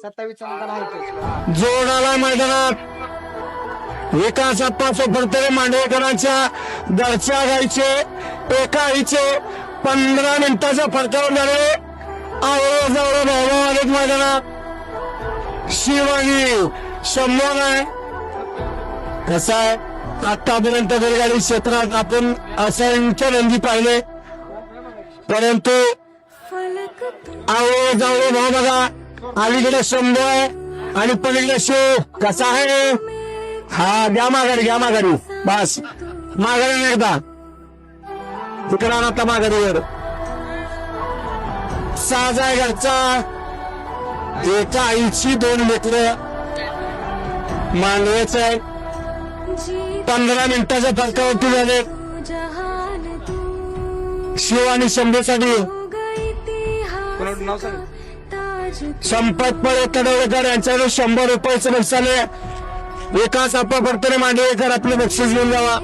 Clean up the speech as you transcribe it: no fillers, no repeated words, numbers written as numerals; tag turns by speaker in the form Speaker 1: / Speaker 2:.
Speaker 1: 27 मैदान आहे
Speaker 2: जोडाला मैदानात विकास अप्पा सोपरतरे मांडवेकरांच्या घरच्या गाईचे एका आईचे 15 मिनिटाच्या फरकावर झाले आवडे भाऊ आलेत मैदानात शिवानी शंभर आहे कसा आहे आतापर्यंत बैलगाडी क्षेत्रात आपण असांख्य नंदी पाहिले परंतु आवडे जावळे भाऊ बघा अलीकडे शंभर आणि पलीकडे शिव कसा आहे हा घ्या माघारी बस माघारी एकदा तिकडे आता माघारीवर साज आहे घरचा एका आईची 2 लेकरं मांडवेच आहे 15 मिनिटाच्या फरकावरती झाले शिव आणि शंभूसाठी संपत पळे तडवळकर यांच्याकडे 100 रुपयाचं बक्षीस आले विकास अप्पा फडतरे मांडवेकर आपले बक्षीस घेऊन जावा